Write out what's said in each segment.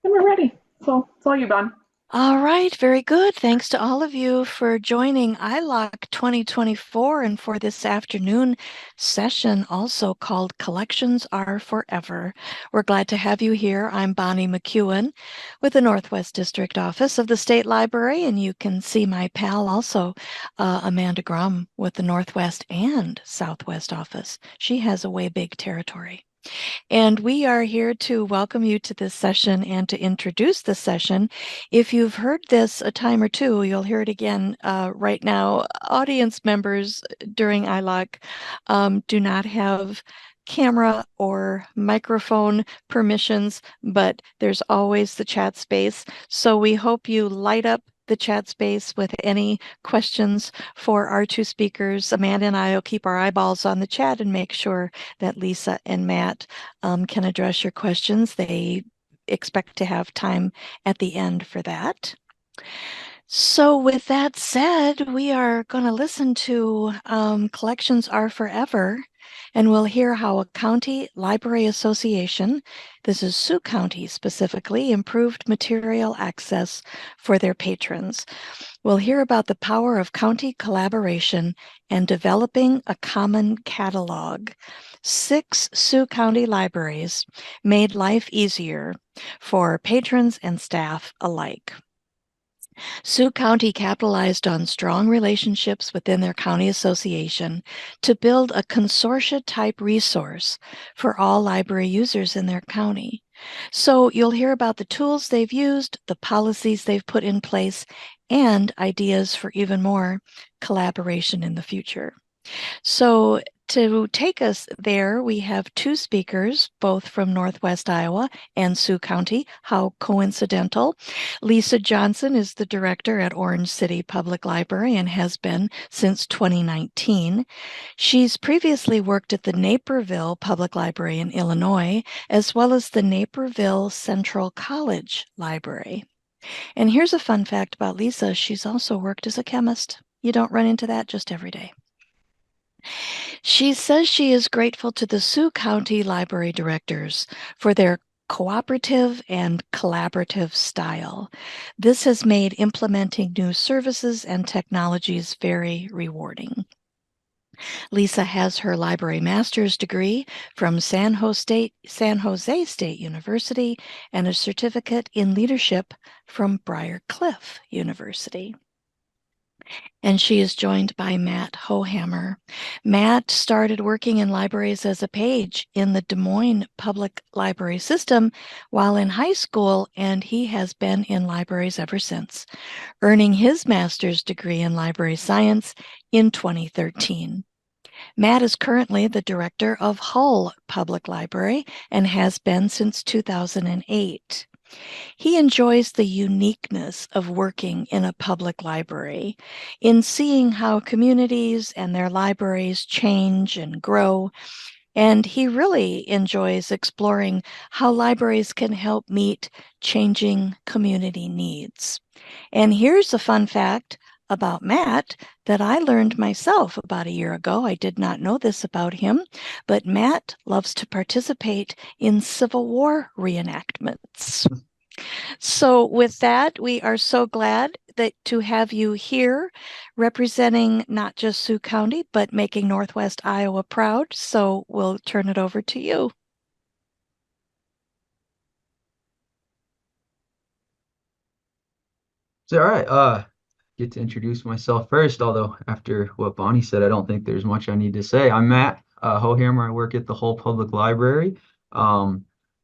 And we're ready. So it's all you, Bon. All right, very good. Thanks to all of you for joining ILOC 2024 and for this afternoon session, also called Collections Are Forever. We're glad to have you here. I'm Bonnie McEwen with the Northwest District Office of the State Library, and you can see my pal also, Amanda Grum, with the Northwest and Southwest Office. She has a way big territory. And we are here to welcome you to this session and to introduce the session. If you've heard this a time or two, you'll hear it again right now. Audience members during ILOC do not have camera or microphone permissions, but there's always the chat space. So we hope you light up the chat space with any questions for our two speakers. Amanda and I will keep our eyeballs on the chat and make sure that Lisa and Matt can address your questions. They expect to have time at the end for that. So with that said, we are going to listen to Collections Are Forever, and we'll hear how a county library association, this is Sioux County specifically, improved material access for their patrons. We'll hear about the power of county collaboration and developing a common catalog. 6 Sioux County libraries made life easier for patrons and staff alike. Sioux County capitalized on strong relationships within their county association to build a consortia-type resource for all library users in their county. So you'll hear about the tools they've used, the policies they've put in place, and ideas for even more collaboration in the future. So to take us there, we have two speakers, both from Northwest Iowa and Sioux County. How coincidental. Lisa Johson is the director at Orange City Public Library and has been since 2019. She's previously worked at the Naperville Public Library in Illinois, as well as the Naperville Central College Library. And here's a fun fact about Lisa. She's also worked as a chemist. You don't run into that just every day. She says she is grateful to the Sioux County Library directors for their cooperative and collaborative style. This has made implementing new services and technologies very rewarding. Lisa has her library master's degree from San Jose State University and a certificate in leadership from Briar Cliff University. And she is joined by Matt Hohammer. Matt started working in libraries as a page in the Des Moines Public Library System while in high school, and he has been in libraries ever since, earning his master's degree in library science in 2013. Matt is currently the director of Hull Public Library and has been since 2008. He enjoys the uniqueness of working in a public library, in seeing how communities and their libraries change and grow. And he really enjoys exploring how libraries can help meet changing community needs. And here's a fun fact about Matt that I learned myself about a year ago. I did not know this about him, but Matt loves to participate in Civil War reenactments. So with that, we are so glad that to have you here representing not just Sioux County, but making Northwest Iowa proud. So we'll turn it over to you. So, all right, get to introduce myself first, although after what Bonnie said, I don't think there's much I need to say. I'm Matt Hohammer. I work at the Hull Public Library.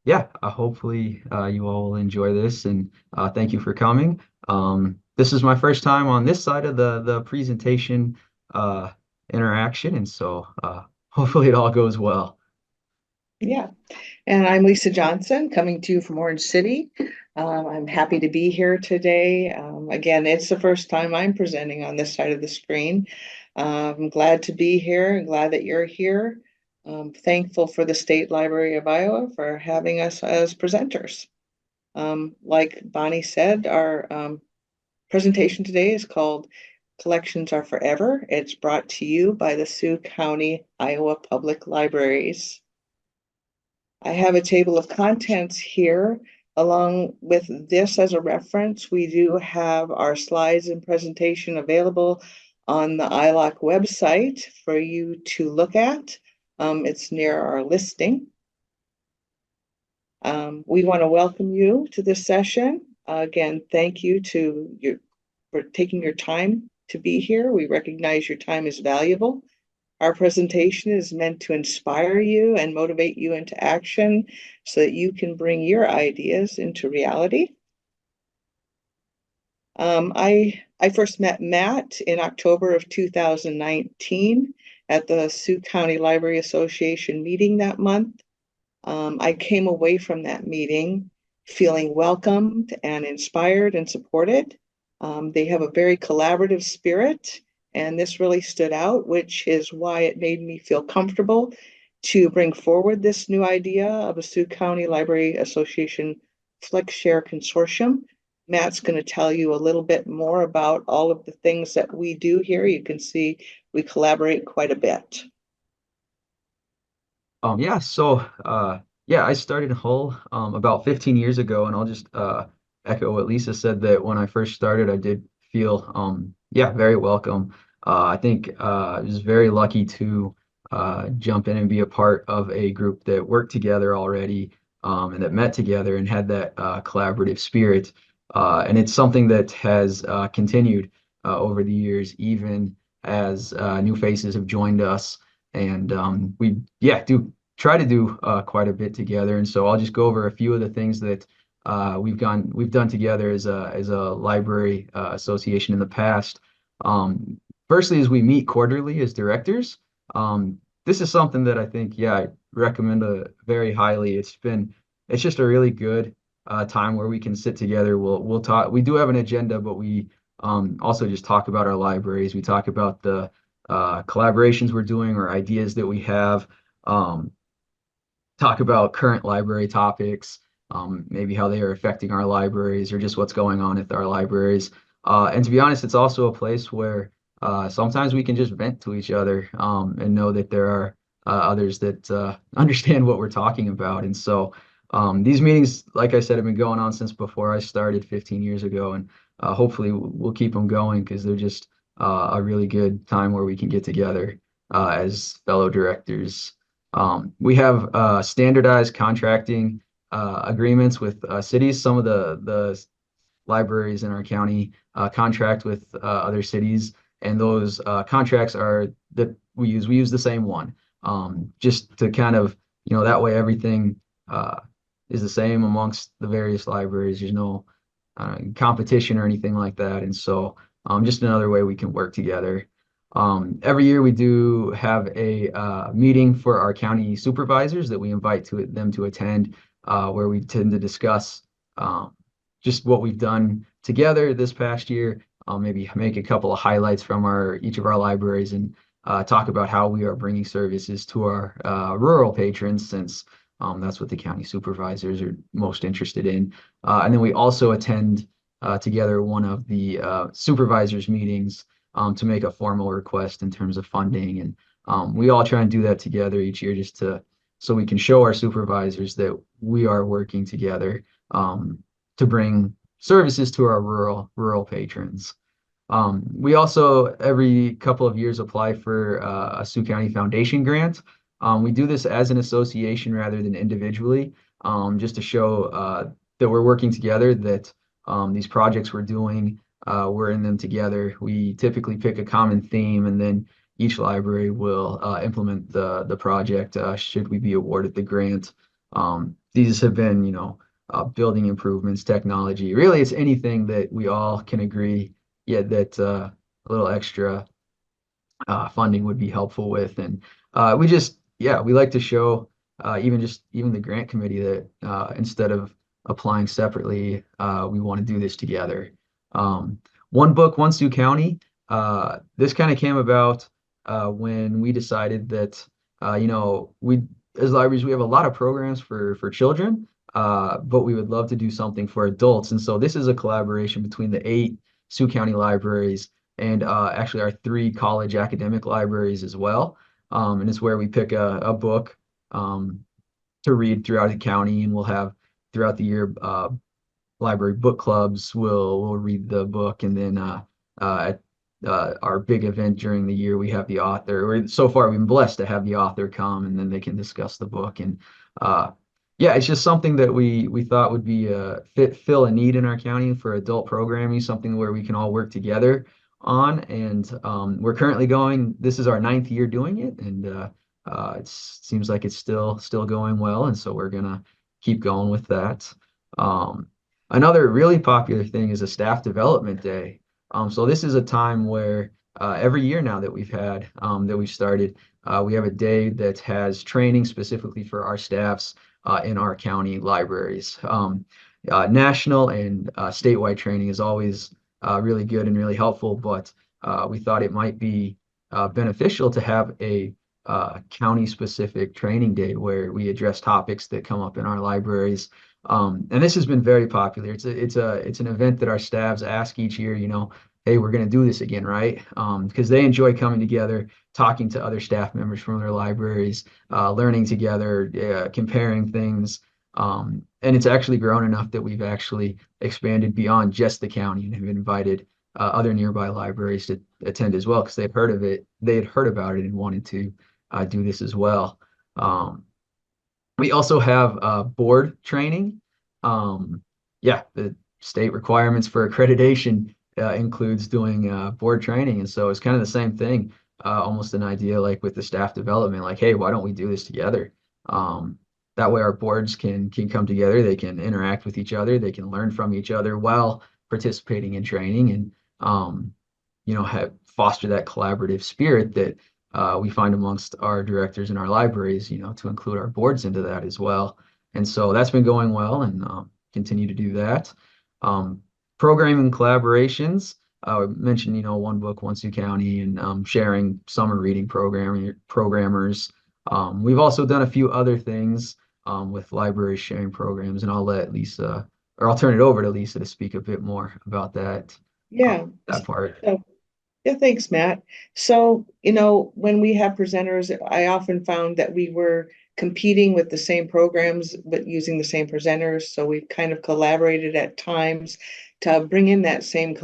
Yeah, hopefully you all will enjoy this, and thank you for coming. This is my first time on this side of the presentation uh, interaction, and so hopefully it all goes well. Yeah, and I'm Lisa Johson, coming to you from Orange City. I'm happy to be here today. Again, it's the first time I'm presenting on this side of the screen. I'm glad to be here and glad that you're here. Thankful for the State Library of Iowa for having us as presenters. Like Bonnie said, our presentation today is called Collections Are Forever. It's brought to you by the Sioux County, Iowa Public Libraries. I have a table of contents here. Along with this as a reference, we do have our slides and presentation available on the ILOC website for you to look at. It's near our listing. We want to welcome you to this session. Again, thank you for taking your time to be here. We recognize your time is valuable. Our presentation is meant to inspire you and motivate you into action so that you can bring your ideas into reality. I first met Matt in October of 2019 at the Sioux County Library Association meeting that month. I came away from that meeting feeling welcomed and inspired and supported. They have a very collaborative spirit, and this really stood out, which is why it made me feel comfortable to bring forward this new idea of a Sioux County Library Association FlexShare Consortium. Matt's going to tell you a little bit more about all of the things that we do here. You can see we collaborate quite a bit. Yeah, I started Hull about 15 years ago, and I'll just echo what Lisa said, that when I first started, I did feel very welcome. I think I was very lucky to jump in and be a part of a group that worked together already, and that met together and had that collaborative spirit. And it's something that has continued over the years, even as new faces have joined us. And we do try to do quite a bit together. And so I'll just go over a few of the things that we've done together as a library association in the past. Firstly, is we meet quarterly as directors. This is something that I think, I recommend very highly. It's just a really good time where we can sit together. We'll talk. We do have an agenda, but we also just talk about our libraries. We talk about the collaborations we're doing or ideas that we have. Talk about current library topics, maybe how they are affecting our libraries or just what's going on at our libraries. And to be honest, it's also a place where sometimes we can just vent to each other and know that there are others that understand what we're talking about. And so these meetings, like I said, have been going on since before I started 15 years ago, and hopefully we'll keep them going because they're just a really good time where we can get together as fellow directors. We have standardized contracting agreements with cities. Some of the libraries in our county contract with other cities, and those contracts are that we use the same one, just to kind of, that way everything is the same amongst the various libraries. There's no competition or anything like that. And so just another way we can work together. Every year we do have a meeting for our county supervisors that we invite them to attend, where we tend to discuss just what we've done together this past year, maybe make a couple of highlights from each of our libraries, and talk about how we are bringing services to our rural patrons, since that's what the county supervisors are most interested in. And then we also attend together one of the supervisors meetings to make a formal request in terms of funding. And we all try and do that together each year, just so we can show our supervisors that we are working together to bring services to our rural patrons. We also, every couple of years, apply for a Sioux County Foundation grant. We do this as an association rather than individually, just to show that we're working together, that these projects we're doing, we're in them together. We typically pick a common theme, and then each library will implement the project should we be awarded the grant. These have been, building improvements, technology. Really, it's anything that we all can agree, that a little extra funding would be helpful with. And we like to show even the grant committee that instead of applying separately, we want to do this together. One book, one Sioux County. This kind of came about when we decided that we, as libraries, we have a lot of programs for children, but we would love to do something for adults. And so this is a collaboration between the 8 Sioux County libraries and actually our 3 college academic libraries as well. And it's where we pick a book to read throughout the county, and we'll have throughout the year, library book clubs will read the book, and then at our big event during the year, we have the author. So far, we've been blessed to have the author come, and then they can discuss the book. And yeah, it's just something that we thought would be fill a need in our county for adult programming, something where we can all work together on. And we're currently going. This is our 9th year doing it, and it seems like it's still going well. And so we're gonna keep going with that. Another really popular thing is a staff development day. So this is a time where every year now that we've started, we have a day that has training specifically for our staffs in our county libraries. National and statewide training is always really good and really helpful, but we thought it might be beneficial to have a county-specific training day where we address topics that come up in our libraries. And this has been very popular. It's an event that our staffs ask each year, hey, we're going to do this again, right? Because they enjoy coming together, talking to other staff members from their libraries, learning together, comparing things. And it's actually grown enough that we've actually expanded beyond just the county and have invited other nearby libraries to attend as well, because they'd heard of it, they had heard about it and wanted to do this as well. We also have board training. Yeah, the state requirements for accreditation includes doing board training. And so it's kind of the same thing, almost an idea like with the staff development, like, hey, why don't we do this together? That way our boards can come together, they can interact with each other, they can learn from each other while participating in training, and foster that collaborative spirit that we find amongst our directors in our libraries, to include our boards into that as well. And so that's been going well, and continue to do that. Programming collaborations, I mentioned, One Book, One Sioux County, and sharing summer reading programmers. We've also done a few other things with library sharing programs, and I'll let Lisa, or I'll turn it over to Lisa to speak a bit more about that. Yeah. That part. Yeah, thanks, Matt. So, when we have presenters, I often found that we were competing with the same programs, but using the same presenters. So we've kind of collaborated at times to bring in that same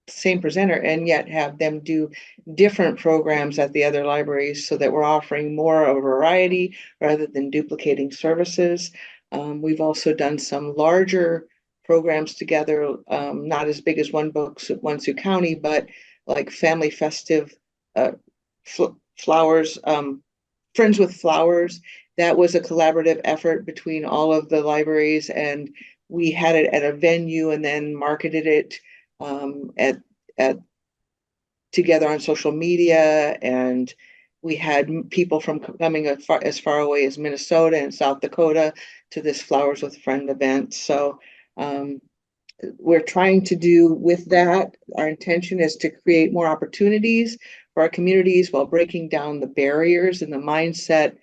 same presenter, and yet have them do different programs at the other libraries, so that we're offering more of a variety rather than duplicating services. We've also done some larger programs together, not as big as One Book, One Sioux County, but like Family Festive Flowers, Friends with Flowers. That was a collaborative effort between all of the libraries, and we had it at a venue and then marketed it at together on social media, and we had people from coming as far away as Minnesota and South Dakota to this Flowers with Friend event. So we're trying to do with that. Our intention is to create more opportunities for our communities while breaking down the barriers and the mindset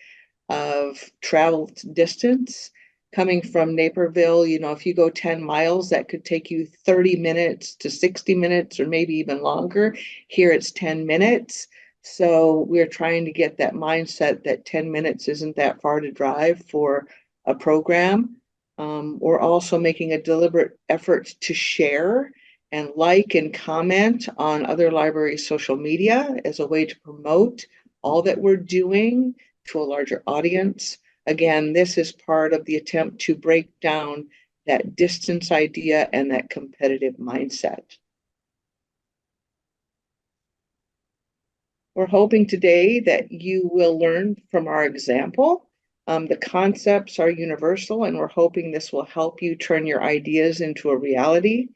of travel distance. Coming from Naperville, if you go 10 miles, that could take you 30 minutes to 60 minutes or maybe even longer. Here it's 10 minutes. So we're trying to get that mindset that 10 minutes isn't that far to drive for a program. We're also making a deliberate effort to share and like and comment on other libraries' social media as a way to promote all that we're doing to a larger audience. Again, this is part of the attempt to break down that distance idea and that competitive mindset. We're hoping today that you will learn from our example. The concepts are universal, and we're hoping this will help you turn your ideas into a reality.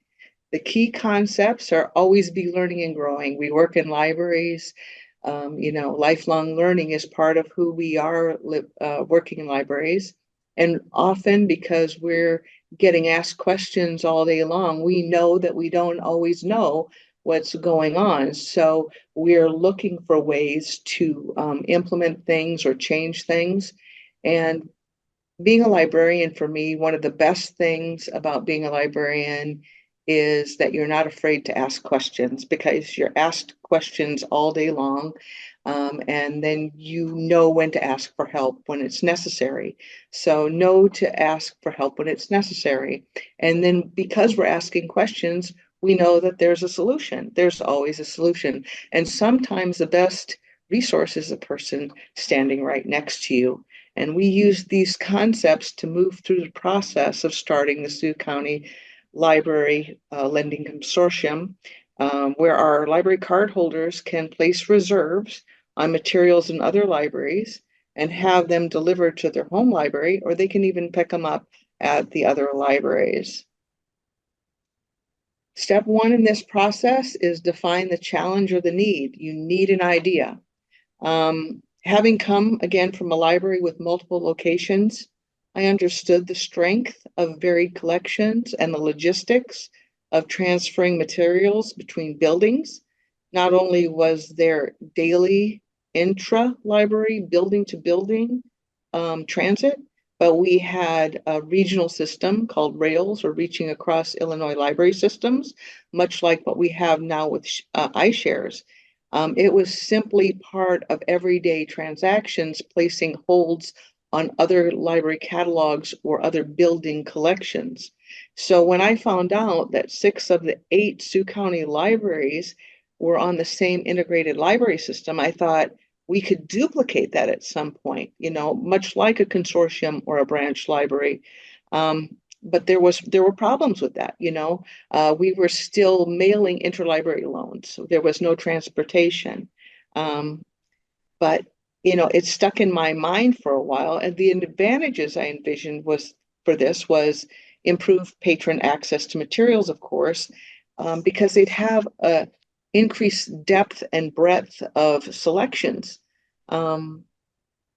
The key concepts are always be learning and growing. We work in libraries. Lifelong learning is part of who we are working in libraries. And often, because we're getting asked questions all day long, we know that we don't always know what's going on. So we're looking for ways to implement things or change things. And being a librarian, for me, one of the best things about being a librarian is that you're not afraid to ask questions, because you're asked questions all day long. And then you know when to ask for help when it's necessary. So know to ask for help when it's necessary. And then because we're asking questions, we know that there's a solution. There's always a solution. And sometimes the best resource is a person standing right next to you. And we use these concepts to move through the process of starting the Sioux County Library Lending Consortium, where our library card holders can place reserves on materials in other libraries and have them delivered to their home library, or they can even pick them up at the other libraries. Step one in this process is define the challenge or the need. You need an idea. Having come again from a library with multiple locations, I understood the strength of varied collections and the logistics of transferring materials between buildings. Not only was there daily intra-library building to building transit, but we had a regional system called RAILS, or Reaching Across Illinois Library Systems, much like what we have now with iShares. It was simply part of everyday transactions, placing holds on other library catalogs or other building collections. So when I found out that 6 of the 8 Sioux County libraries were on the same integrated library system, I thought we could duplicate that at some point, much like a consortium or a branch library. But there were problems with that. We were still mailing interlibrary loans, so there was no transportation. But it stuck in my mind for a while, and the advantages I envisioned was improved patron access to materials, of course, because they'd have a increased depth and breadth of selections.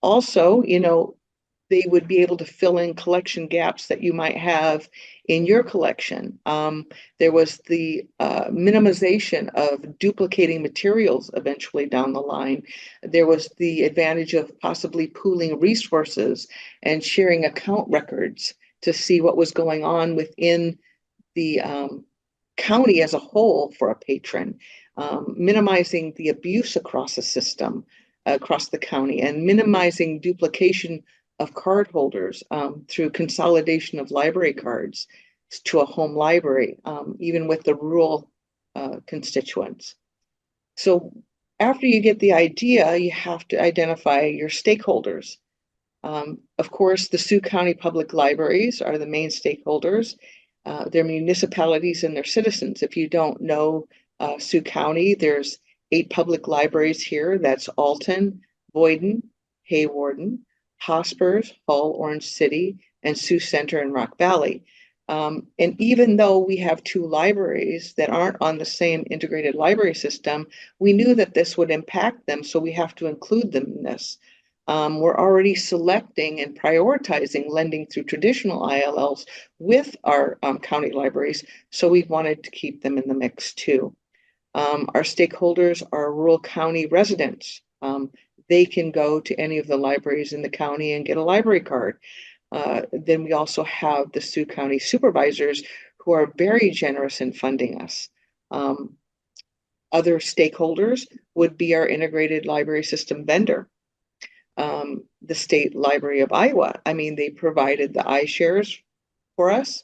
Also, they would be able to fill in collection gaps that you might have in your collection. There was the minimization of duplicating materials eventually down the line. There was the advantage of possibly pooling resources and sharing account records to see what was going on within the county as a whole for a patron, minimizing the abuse across the system, across the county, and minimizing duplication of card holders through consolidation of library cards to a home library, even with the rural constituents. So after you get the idea, you have to identify your stakeholders. Of course, the Sioux County Public Libraries are the main stakeholders. Their municipalities and their citizens. If you don't know Sioux County, there's 8 public libraries here. That's Alton, Boyden, Haywarden, Hospers, Hull, Orange City, and Sioux Center and Rock Valley. And even though we have 2 libraries that aren't on the same integrated library system, we knew that this would impact them, so we have to include them in this. We're already selecting and prioritizing lending through traditional ILLs with our county libraries, so we wanted to keep them in the mix too. Our stakeholders are rural county residents. They can go to any of the libraries in the county and get a library card. Then we also have the Sioux County supervisors who are very generous in funding us. Other stakeholders would be our integrated library system vendor. The State Library of Iowa. They provided the iShares for us.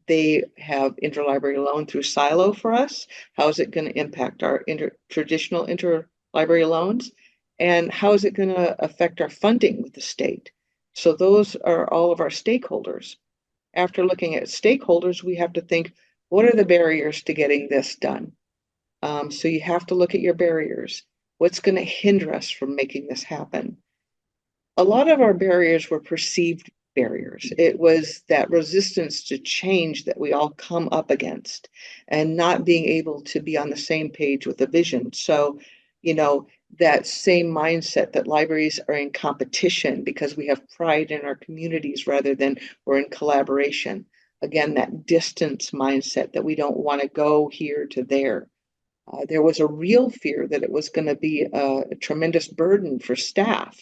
They have interlibrary loan through Silo for us. How is it going to impact our traditional interlibrary loans? And how is it going to affect our funding with the state? So those are all of our stakeholders. After looking at stakeholders, we have to think, what are the barriers to getting this done? So you have to look at your barriers. What's going to hinder us from making this happen? A lot of our barriers were perceived barriers. It was that resistance to change that we all come up against, and not being able to be on the same page with the vision. So, that same mindset that libraries are in competition because we have pride in our communities rather than we're in collaboration. Again, that distance mindset that we don't want to go here to there. There was a real fear that it was going to be a tremendous burden for staff,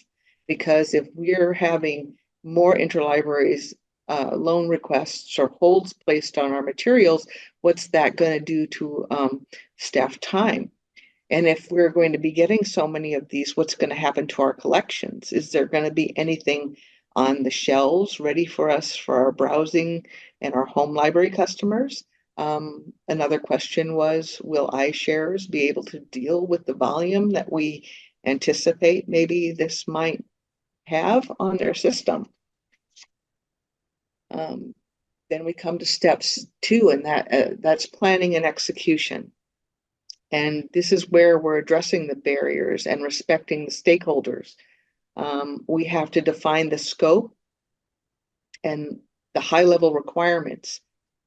because if we're having more interlibraries loan requests or holds placed on our materials, what's that going to do to staff time? And if we're going to be getting so many of these, what's going to happen to our collections? Is there going to be anything on the shelves ready for us for our browsing and our home library customers? Another question was, will iShares be able to deal with the volume that we anticipate maybe this might have on their system? Then we come to steps 2, and that's planning and execution. And this is where we're addressing the barriers and respecting the stakeholders. We have to define the scope and the high-level requirements.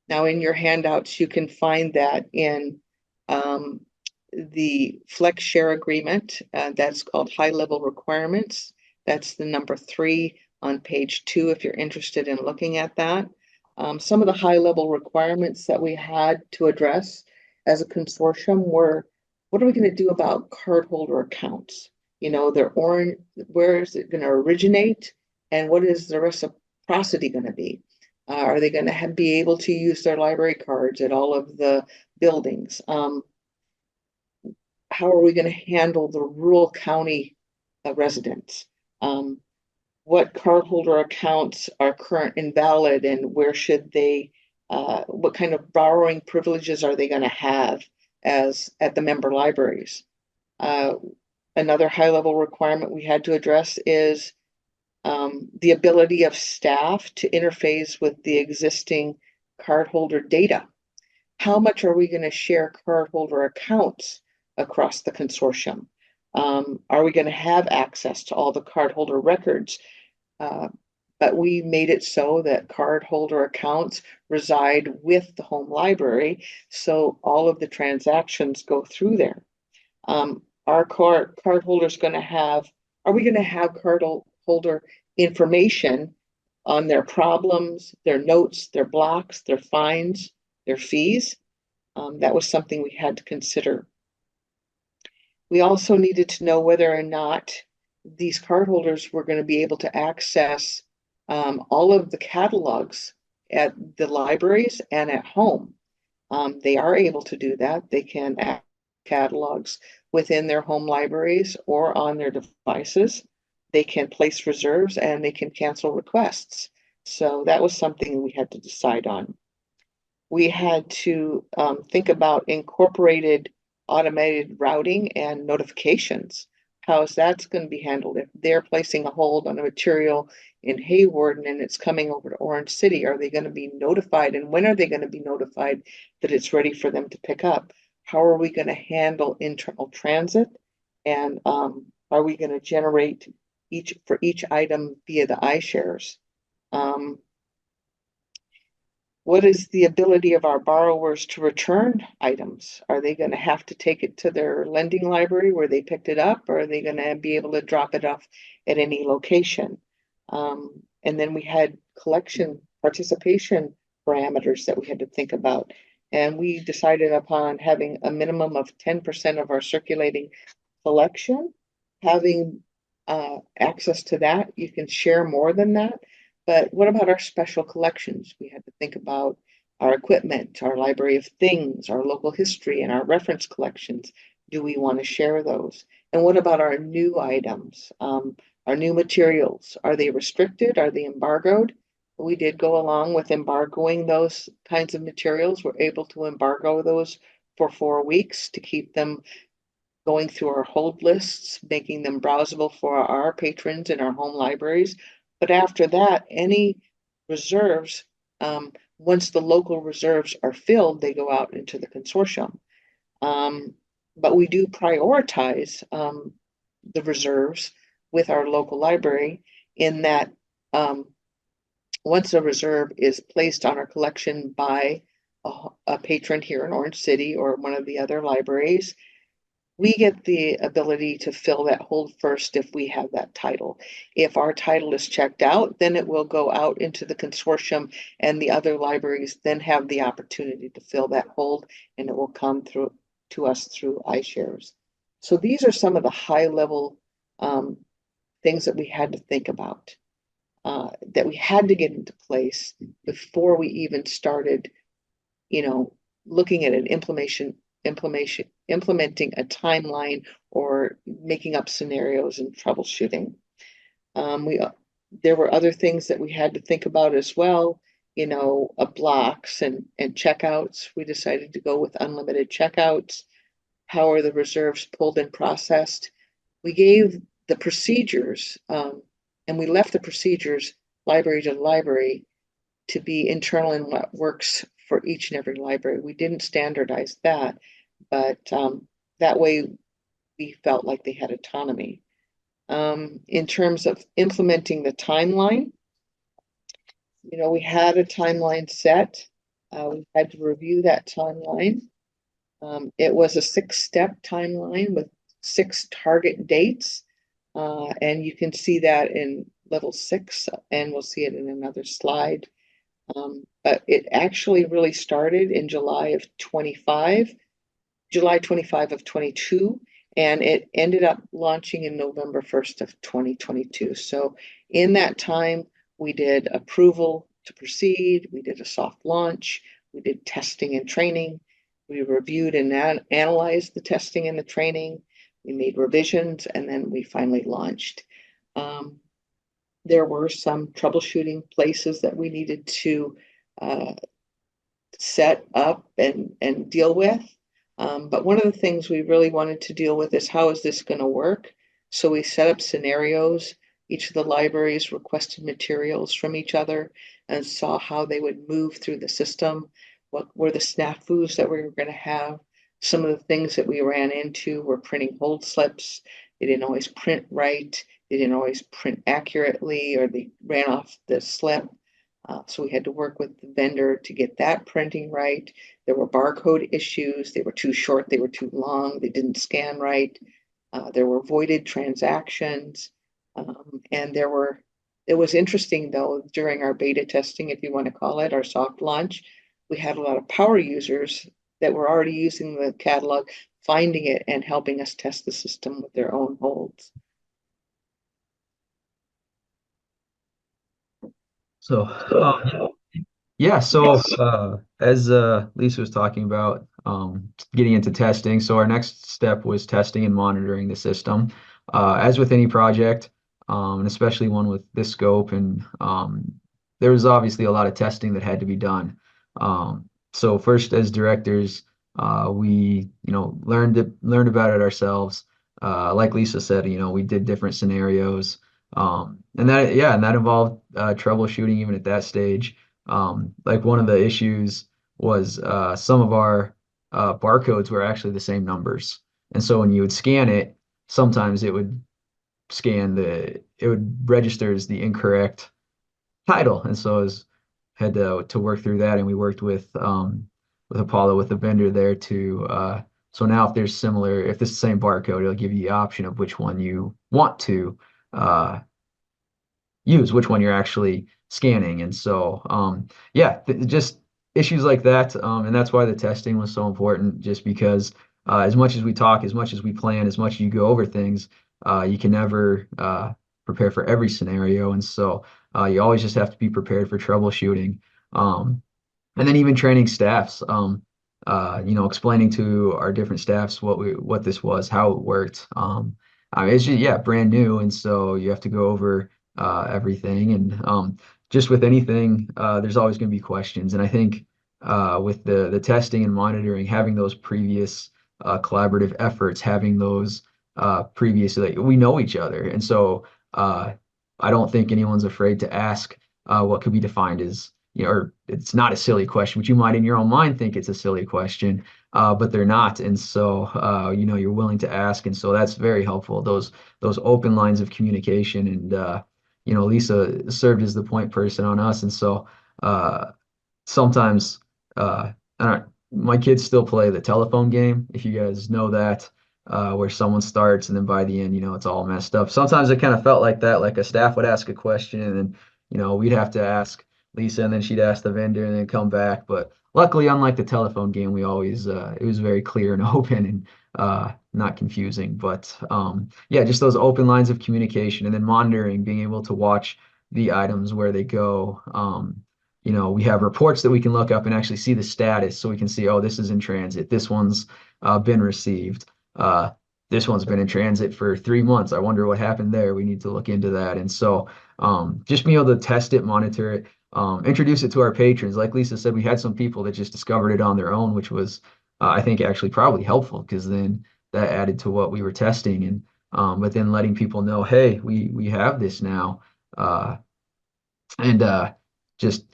Now, in your handouts, you can find that in the Flex Share Agreement. That's called high-level requirements. That's the number 3 on page 2 if you're interested in looking at that. Some of the high-level requirements that we had to address as a consortium were, what are we going to do about cardholder accounts? You know, where is it going to originate, and what is the reciprocity going to be? Are they going to be able to use their library cards at all of the buildings? How are we going to handle the rural county residents? What cardholder accounts are current and valid, and where should they, what kind of borrowing privileges are they going to have at the member libraries? Another high-level requirement we had to address is the ability of staff to interface with the existing cardholder data. How much are we going to share cardholder accounts across the consortium? Are we going to have access to all the cardholder records? But we made it so that cardholder accounts reside with the home library, so all of the transactions go through there. Our cardholders going to have, are we going to have cardholder information on their problems, their notes, their blocks, their fines, their fees? That was something we had to consider. We also needed to know whether or not these cardholders were going to be able to access all of the catalogs at the libraries and at home. They are able to do that. They can access catalogs within their home libraries or on their devices. They can place reserves and they can cancel requests. So that was something we had to decide on. We had to think about incorporated automated routing and notifications. How is that going to be handled? If they're placing a hold on a material in Hayward and it's coming over to Orange City, are they going to be notified? And when are they going to be notified that it's ready for them to pick up? How are we going to handle internal transit? And are we going to generate for each item via the iShares? What is the ability of our borrowers to return items? Are they going to have to take it to their lending library where they picked it up, or are they going to be able to drop it off at any location? And then we had collection participation parameters that we had to think about. And we decided upon having a minimum of 10% of our circulating collection, having access to that. You can share more than that. But what about our special collections? We had to think about our equipment, our library of things, our local history, and our reference collections. Do we want to share those? And what about our new items, our new materials? Are they restricted? Are they embargoed? We did go along with embargoing those kinds of materials. We're able to embargo those for 4 weeks to keep them going through our hold lists, making them browsable for our patrons in our home libraries. But after that, any reserves, once the local reserves are filled, they go out into the consortium. But we do prioritize the reserves with our local library in that once a reserve is placed on our collection by a patron here in Orange City or one of the other libraries, we get the ability to fill that hold first if we have that title. If our title is checked out, then it will go out into the consortium and the other libraries then have the opportunity to fill that hold, and it will come through to us through iShares. So these are some of the high level things that we had to think about. that we had to get into place before we even started, looking at an implementing a timeline or making up scenarios and troubleshooting. There were other things that we had to think about as well, blocks and checkouts. We decided to go with unlimited checkouts. How are the reserves pulled and processed? We gave the procedures, and we left the procedures library to library to be internal in what works for each and every library. We didn't standardize that, but that way we felt like they had autonomy. In terms of implementing the timeline, we had a timeline set. We had to review that timeline. It was a 6-step timeline with 6 target dates. And you can see that in level 6, and we'll see it in another slide. But it actually really started in July 25 of 22, and it ended up launching in November 1st of 2022. So in that time, we did approval to proceed, we did a soft launch, we did testing and training, we reviewed and analyzed the testing and the training, we made revisions, and then we finally launched. There were some troubleshooting places that we needed to set up and deal with. But one of the things we really wanted to deal with is, how is this going to work? So we set up scenarios. Each of the libraries requested materials from each other and saw how they would move through the system. What were the snafus that we were going to have? Some of the things that we ran into were printing hold slips. They didn't always print right. They didn't always print accurately, or they ran off the slip. So we had to work with the vendor to get that printing right. There were barcode issues. They were too short. They were too long. They didn't scan right. There were voided transactions. And it was interesting though, during our beta testing, if you want to call it, our soft launch, we had a lot of power users that were already using the catalog, finding it and helping us test the system with their own holds. So, yeah, so as Lisa was talking about, getting into testing, so our next step was testing and monitoring the system. As with any project, and especially one with this scope, and there was obviously a lot of testing that had to be done. So first, as directors, we learned about it ourselves. Like Lisa said, we did different scenarios, and that involved troubleshooting even at that stage. Like one of the issues was some of our barcodes were actually the same numbers, and so when you would scan it, sometimes it would register as the incorrect title, and so had to work through that, and we worked with Apollo, with the vendor there to so now if this is the same barcode, it'll give you the option of which one you want to use, which one you're actually scanning. And so just issues like that, and that's why the testing was so important, just because as much as we talk, as much as we plan, as much as you go over things, you can never prepare for every scenario, and so you always just have to be prepared for troubleshooting. And then even training staffs, explaining to our different staffs what this was, how it worked. It's just, brand new, and so you have to go over everything. And just with anything, there's always going to be questions. And I think with the testing and monitoring, having those previous collaborative efforts, having those previously, we know each other, and so I don't think anyone's afraid to ask what could be defined as, or it's not a silly question, but you might in your own mind think it's a silly question, but they're not. And so, you're willing to ask. And so that's very helpful, those open lines of communication. And, Lisa served as the point person on us. And so sometimes, my kids still play the telephone game, if you guys know that, where someone starts and then by the end, it's all messed up. Sometimes it kind of felt like that, like a staff would ask a question and then, we'd have to ask Lisa, and then she'd ask the vendor and then come back. But luckily, unlike the telephone game, we always it was very clear and open and not confusing. But just those open lines of communication, and then monitoring, being able to watch the items, where they go. We have reports that we can look up and actually see the status, so we can see, oh, this is in transit. This one's been received. This one's been in transit for 3 months. I wonder what happened there. We need to look into that. And so just being able to test it, monitor it, introduce it to our patrons. Like Lisa said, we had some people that just discovered it on their own, which was, I think, actually probably helpful, because then that added to what we were testing. And but then letting people know, hey, we have this now. And just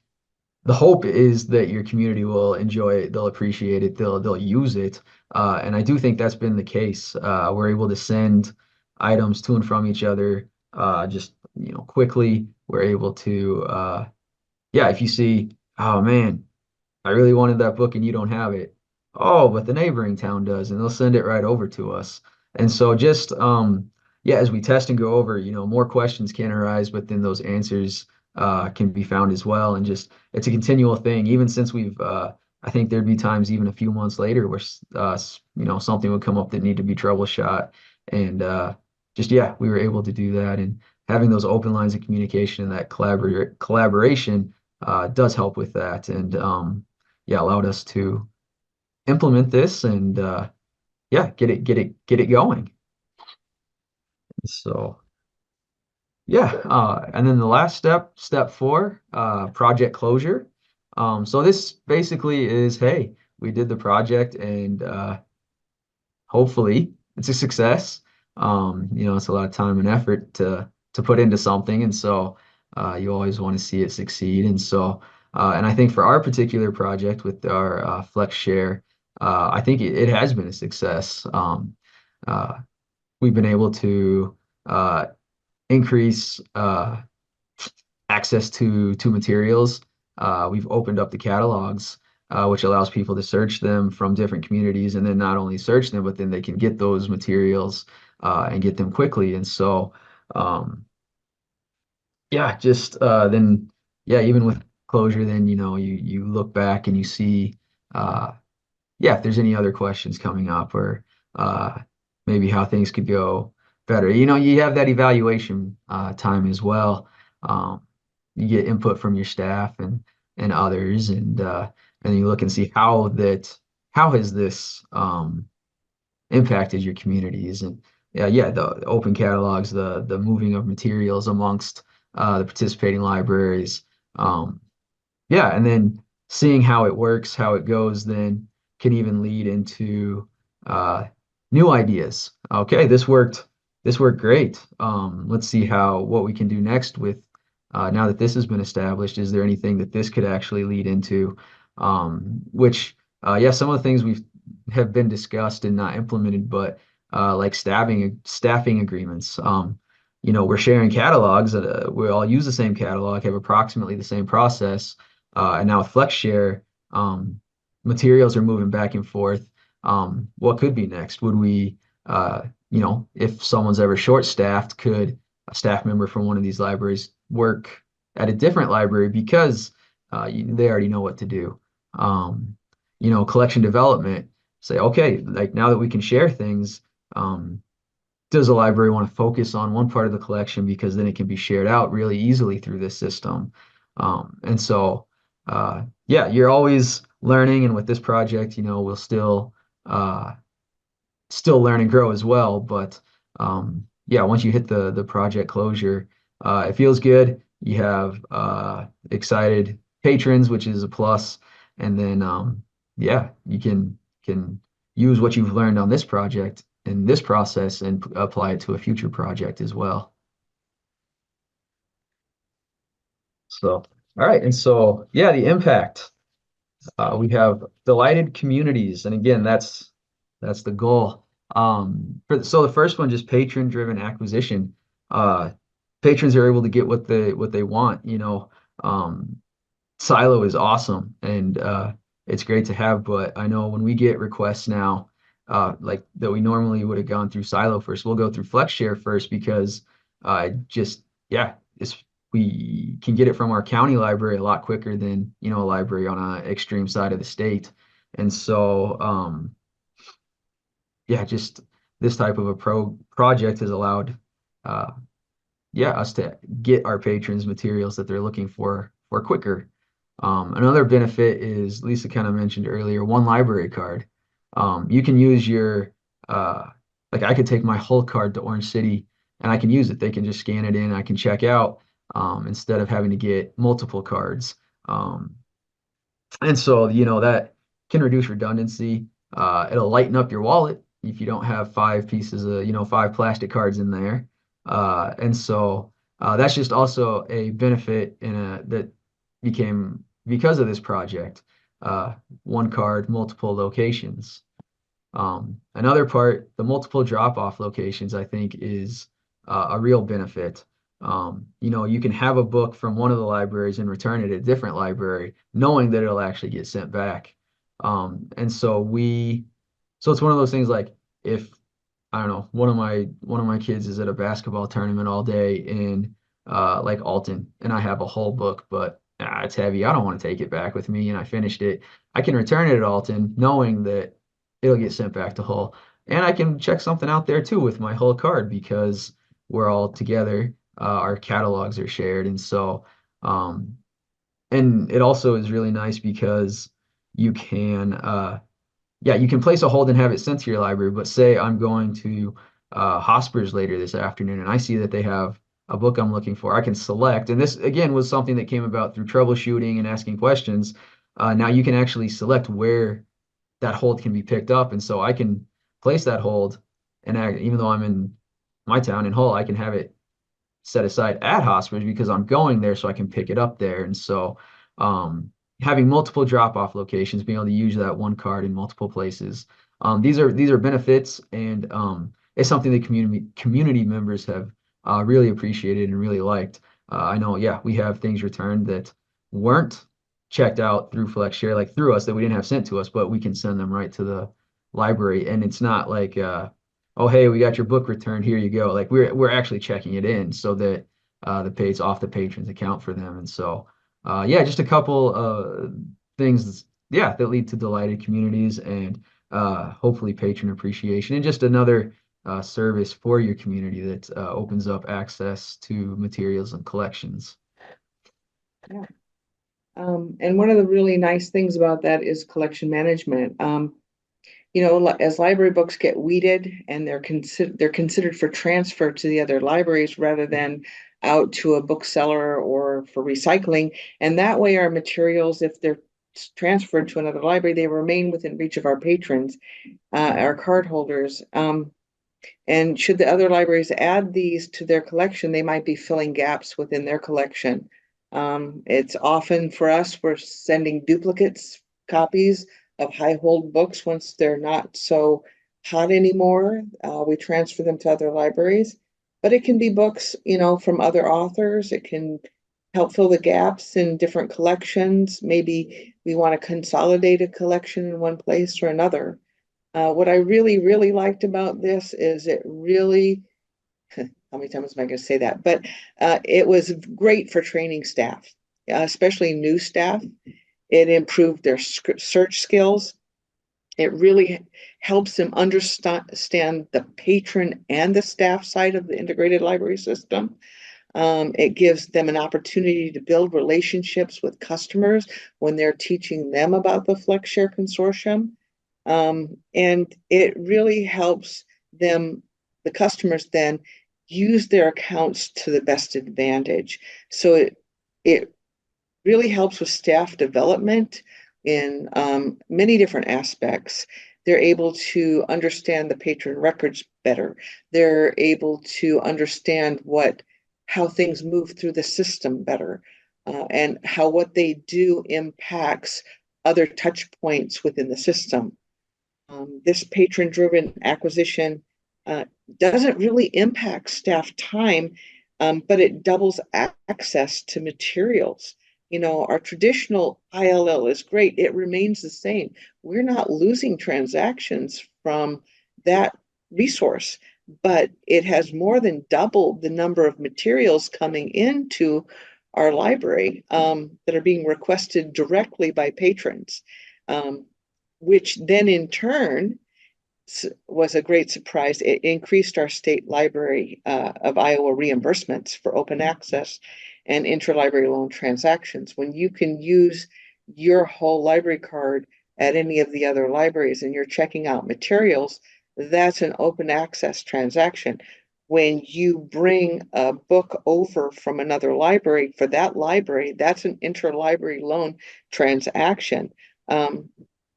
the hope is that your community will enjoy it, they'll appreciate it, they'll use it. And I do think that's been the case. We're able to send items to and from each other just quickly. We're able to yeah, if you see, oh man, I really wanted that book and you don't have it. Oh, but the neighboring town does, and they'll send it right over to us. And so just yeah, as we test and go over, more questions can arise, but then those answers can be found as well. And just it's a continual thing. Even since we've I think there'd be times even a few months later where something would come up that need to be troubleshot. And just yeah, we were able to do that. And having those open lines of communication and that collaboration does help with that. And yeah, allowed us to implement this and yeah, get it going. So yeah, and then the last step 4, project closure. So this basically is, hey, we did the project, and hopefully it's a success. It's a lot of time and effort to put into something, and so you always want to see it succeed. And so, and I think for our particular project with our Flex Share, I think it has been a success. Uh, we've been able to increase access to materials. We've opened up the catalogs, which allows people to search them from different communities, and then not only search them, but then they can get those materials and get them quickly. And so, yeah, just then, yeah, even with closure, then you look back and you see, yeah, if there's any other questions coming up, or maybe how things could go better. You have that evaluation time as well. You get input from your staff and others, and you look and see how has this impacted your communities. And yeah, the open catalogs, the moving of materials amongst the participating libraries. Yeah, and then seeing how it works, how it goes, then can even lead into new ideas. Okay, this worked great. Let's see what we can do next with now that this has been established. Is there anything that this could actually lead into? Which yeah, some of the things have been discussed and not implemented, but like staffing agreements. We're sharing catalogs that we all use the same catalog, have approximately the same process. And now with FlexShare, materials are moving back and forth. What could be next? Would we, if someone's ever short-staffed, could a staff member from one of these libraries work at a different library because they already know what to do? Collection development, say, okay, like now that we can share things, does a library want to focus on one part of the collection, because then it can be shared out really easily through this system? And so, yeah, you're always learning. And with this project, we'll still learn and grow as well. But yeah, once you hit the project closure, it feels good. You have excited patrons, which is a plus. And then yeah, you can use what you've learned on this project in this process and apply it to a future project as well. So, all right. And so, yeah, the impact. We have delighted communities. And again, that's the goal. So the first one, just patron-driven acquisition. Patrons are able to get what they want. Silo is awesome, and it's great to have. But I know when we get requests now, like that we normally would have gone through Silo first, we'll go through FlexShare first, because just yeah, we can get it from our county library a lot quicker than a library on an extreme side of the state. And so yeah, just this type of a project has allowed us to get our patrons materials that they're looking for quicker. Another benefit is, Lisa kind of mentioned earlier, one library card. You can use your, like I could take my whole card to Orange City and I can use it. They can just scan it in, I can check out, instead of having to get multiple cards. And so, that can reduce redundancy. It'll lighten up your wallet if you don't have five pieces of, 5 plastic cards in there. And so that's just also a benefit that became because of this project. One card, multiple locations. Another part, the multiple drop-off locations, I think is a real benefit. You can have a book from one of the libraries and return it at a different library, knowing that it'll actually get sent back. And so it's one of those things like if I don't know, one of my kids is at a basketball tournament all day in like Alton, and I have a whole book, but it's heavy. I don't want to take it back with me, and I finished it. I can return it at Alton, knowing that it'll get sent back to Hull, and I can check something out there too with my Hull card because we're all together. Our catalogs are shared, and so and it also is really nice because you can you can place a hold and have it sent to your library. But say I'm going to Hospers later this afternoon and I see that they have a book I'm looking for. I can select, and this again was something that came about through troubleshooting and asking questions. Now you can actually select where that hold can be picked up, and so I can place that hold, and even though I'm in my town in Hull, I can have it set aside at Hospers because I'm going there so I can pick it up there. And so having multiple drop-off locations, being able to use that one card in multiple places. These are benefits, and it's something that community members have really appreciated and really liked. I know, we have things returned that weren't checked out through FlexShare, like through us, that we didn't have sent to us, but we can send them right to the library, and it's not like oh, hey, we got your book returned, here you go. Like we're actually checking it in so that it's off the patron's account for them. And so just a couple things, that lead to delighted communities and hopefully patron appreciation, and just another service for your community that opens up access to materials and collections. Yeah. And one of the really nice things about that is collection management. As library books get weeded and they're considered for transfer to the other libraries rather than out to a bookseller or for recycling. And that way our materials, if they're transferred to another library, they remain within reach of our patrons, our card holders. And should the other libraries add these to their collection, they might be filling gaps within their collection. It's often for us, we're sending duplicates copies of high hold books once they're not so hot anymore. We transfer them to other libraries, but it can be books, from other authors. It can help fill the gaps in different collections. Maybe we want to consolidate a collection in one place or another. What I really, really liked about this is it really, how many times am I going to say that? But it was great for training staff, especially new staff. It improved their search skills. It really helps them understand the patron and the staff side of the integrated library system. It gives them an opportunity to build relationships with customers when they're teaching them about the FlexShare consortium. And it really helps them, the customers, then use their accounts to the best advantage. So it really helps with staff development in many different aspects. They're able to understand the patron records better. They're able to understand how things move through the system better, and how what they do impacts other touch points within the system. This patron-driven acquisition doesn't really impact staff time, but it doubles access to materials. Our traditional ILL is great. It remains the same. We're not losing transactions from that resource, but it has more than doubled the number of materials coming into our library that are being requested directly by patrons, which then in turn was a great surprise. It increased our state library of Iowa reimbursements for open access and interlibrary loan transactions. When you can use your whole library card at any of the other libraries and you're checking out materials, that's an open access transaction. When you bring a book over from another library for that library, that's an interlibrary loan transaction.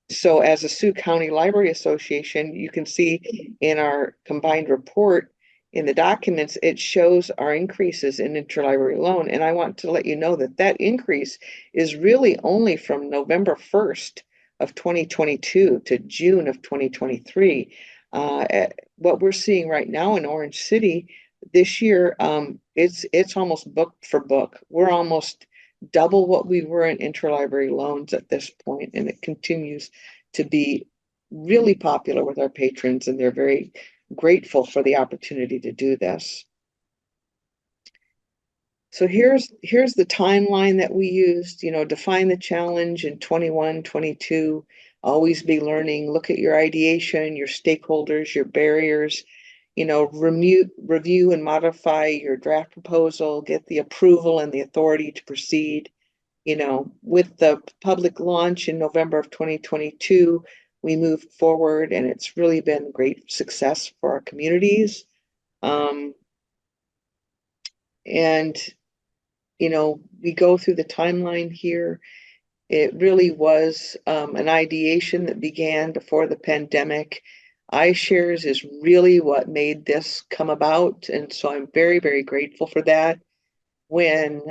So as a Sioux County Library Association, you can see in our combined report in the documents, it shows our increases in interlibrary loan. And I want to let you know that that increase is really only from November 1st of 2022 to June of 2023. What we're seeing right now in Orange City this year, it's almost book for book. We're almost double what we were in interlibrary loans at this point, and it continues to be really popular with our patrons, and they're very grateful for the opportunity to do this. So here's the timeline that we used. Define the challenge in 21, 22, always be learning, look at your ideation, your stakeholders, your barriers, review and modify your draft proposal, get the approval and the authority to proceed. With the public launch in November of 2022, we moved forward, and it's really been great success for our communities. And we go through the timeline here. It really was an ideation that began before the pandemic. iShares is really what made this come about, and so I'm very, very grateful for that. When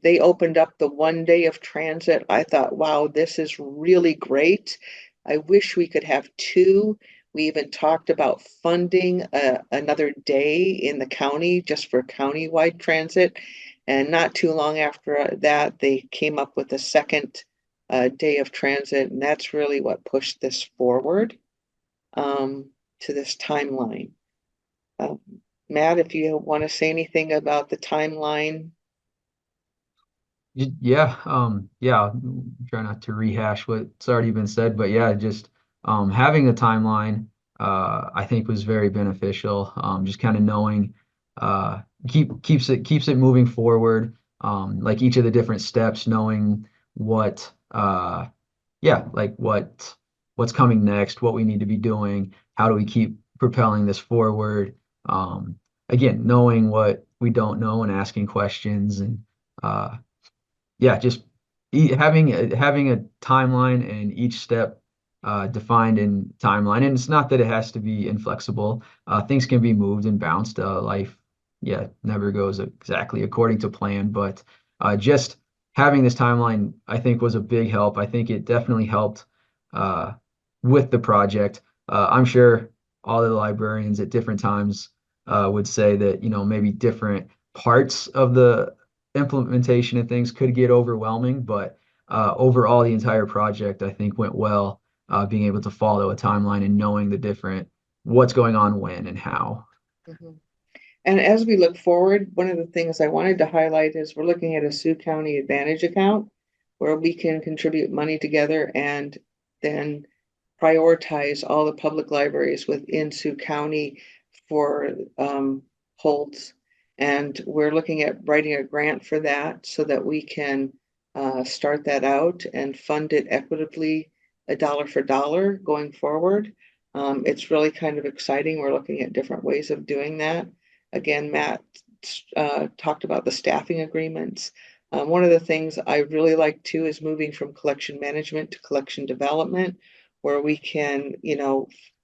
they opened up the 1 day of transit, I thought, wow, this is really great. I wish we could have 2. We even talked about funding another day in the county just for county-wide transit. And not too long after that, they came up with a second day of transit. And that's really what pushed this forward to this timeline. Matt, if you want to say anything about the timeline. Yeah, I'll try not to rehash what's already been said, but yeah, just having a timeline, I think was very beneficial. Just kind of knowing, keeps it moving forward. Like each of the different steps, knowing what, like what's coming next, what we need to be doing, how do we keep propelling this forward. Again, knowing what we don't know and asking questions, and just having a timeline and each step defined in timeline. And it's not that it has to be inflexible. Things can be moved and bounced. Life, never goes exactly according to plan. But just having this timeline, I think, was a big help. I think it definitely helped with the project. I'm sure all the librarians at different times would say that, maybe different parts of the implementation and things could get overwhelming, but overall the entire project, I think, went well, being able to follow a timeline and knowing the different what's going on when and how. Mm-hmm. And as we look forward, one of the things I wanted to highlight is we're looking at a Sioux County Advantage account where we can contribute money together and then prioritize all the public libraries within Sioux County for holds. And we're looking at writing a grant for that so that we can start that out and fund it equitably, a dollar for dollar going forward. It's really kind of exciting. We're looking at different ways of doing that. Again, Matt talked about the staffing agreements. One of the things I really like too is moving from collection management to collection development, where we can,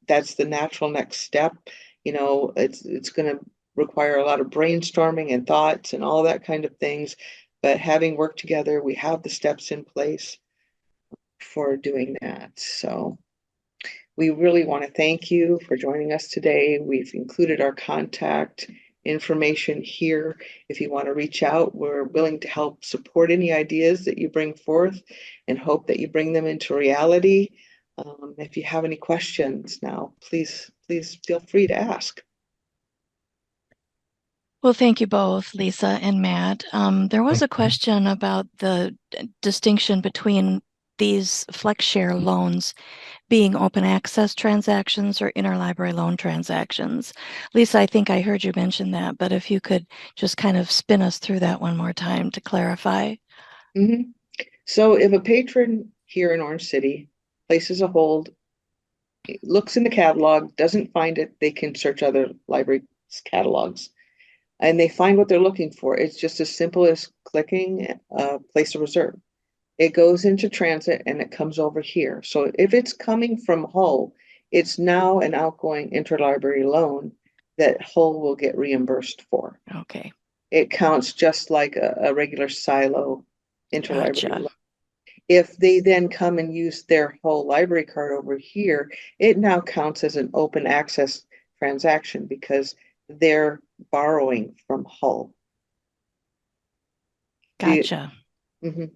that's the natural next step. It's going to require a lot of brainstorming and thoughts and all that kind of things. But having worked together, we have the steps in place for doing that. So we really want to thank you for joining us today. We've included our contact information here. If you want to reach out, we're willing to help support any ideas that you bring forth and hope that you bring them into reality. If you have any questions now, please feel free to ask. Well, thank you both, Lisa and Matt. There was a question about the distinction between these FlexShare loans being open access transactions or interlibrary loan transactions. Lisa, I think I heard you mention that, but if you could just kind of spin us through that one more time to clarify. Mm-hmm. So if a patron here in Orange City places a hold, looks in the catalog, doesn't find it, they can search other library catalogs and they find what they're looking for. It's just as simple as clicking place a reserve. It goes into transit and it comes over here. So if it's coming from Hull, it's now an outgoing interlibrary loan that Hull will get reimbursed for. Okay. It counts just like a regular silo interlibrary Gotcha. loan. If they then come and use their Hull library card over here, it now counts as an open access transaction because they're borrowing from Hull. Gotcha. Mhm.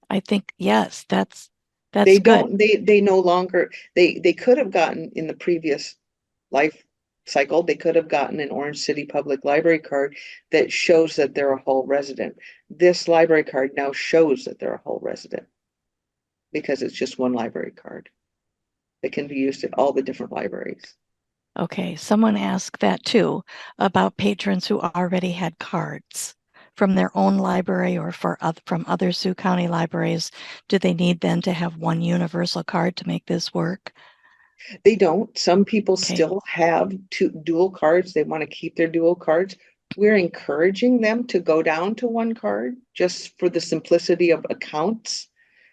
I think, yes, that's They good. don't, they no longer, they could have gotten in the previous life cycle, they could have gotten an Orange City Public Library card that shows that they're a Hull resident. This library card now shows that they're a Hull resident because it's just one library card that can be used at all the different libraries. Okay, someone asked that too about patrons who already had cards from their own library or from other Sioux County libraries. Do they need then to have one universal card to make this work? They don't. Some people Okay. still have two dual cards. They want to keep their dual cards. We're encouraging them to go down to one card just for the simplicity of accounts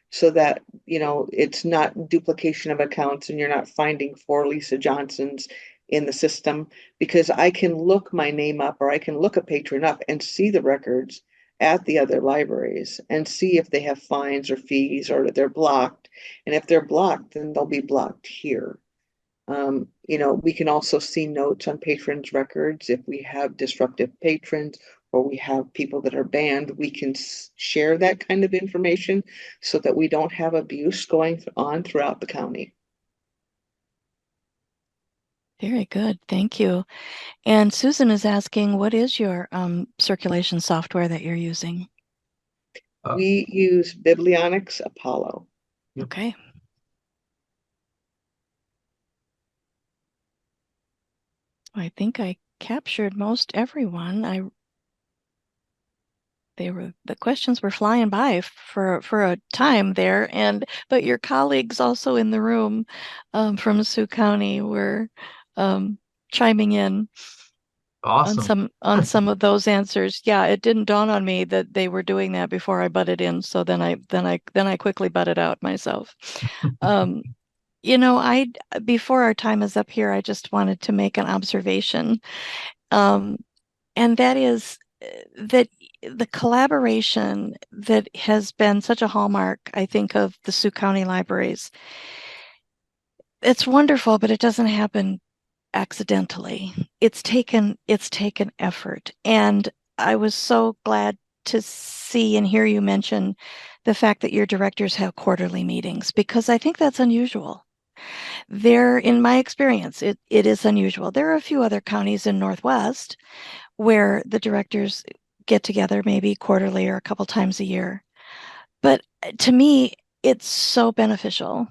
so that, you know, it's not duplication of accounts and you're not finding 4 Lisa Johnsons in the system, because I can look my name up or I can look a patron up and see the records at the other libraries and see if they have fines or fees or that they're blocked. And if they're blocked, then they'll be blocked here. You know, we can also see notes on patrons' records. If we have disruptive patrons or we have people that are banned, we can share that kind of information so that we don't have abuse going on throughout the county. Very good. Thank you. And Susan is asking, what is your circulation software that you're using? We use Biblionics Apollo. Yep. Okay. I think I captured most everyone. The questions were flying by for a time there, but your colleagues also in the room from Sioux County were chiming in Awesome. on some of those answers. Yeah, it didn't dawn on me that they were doing that before I butted in, so then I quickly butted out myself. You know, before our time is up here, I just wanted to make an observation, and that is that the collaboration that has been such a hallmark, I think, of the Sioux County libraries. It's wonderful, but it doesn't happen accidentally. It's taken effort. And I was so glad to see and hear you mention the fact that your directors have quarterly meetings, because I think that's unusual. In my experience, it is unusual. There are a few other counties in Northwest where the directors get together maybe quarterly or a couple times a year. But to me, it's so beneficial.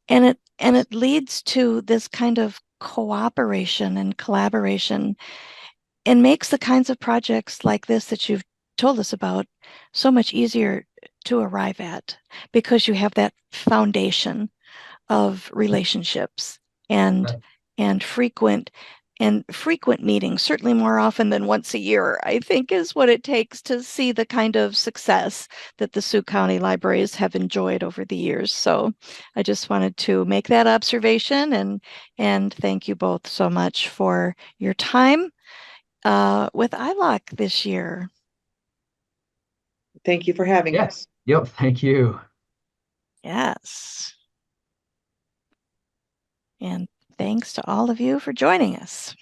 And it leads to this kind of cooperation and collaboration and makes the kinds of projects like this that you've told us about so much easier to arrive at, because you have that foundation of relationships and Right. and frequent meetings, certainly more often than once a year, I think is what it takes to see the kind of success that the Sioux County libraries have enjoyed over the years. So I just wanted to make that observation and thank you both so much for your time with ILOC this year. Thank you for having us. Yep. Thank you. Yes. And thanks to all of you for joining us.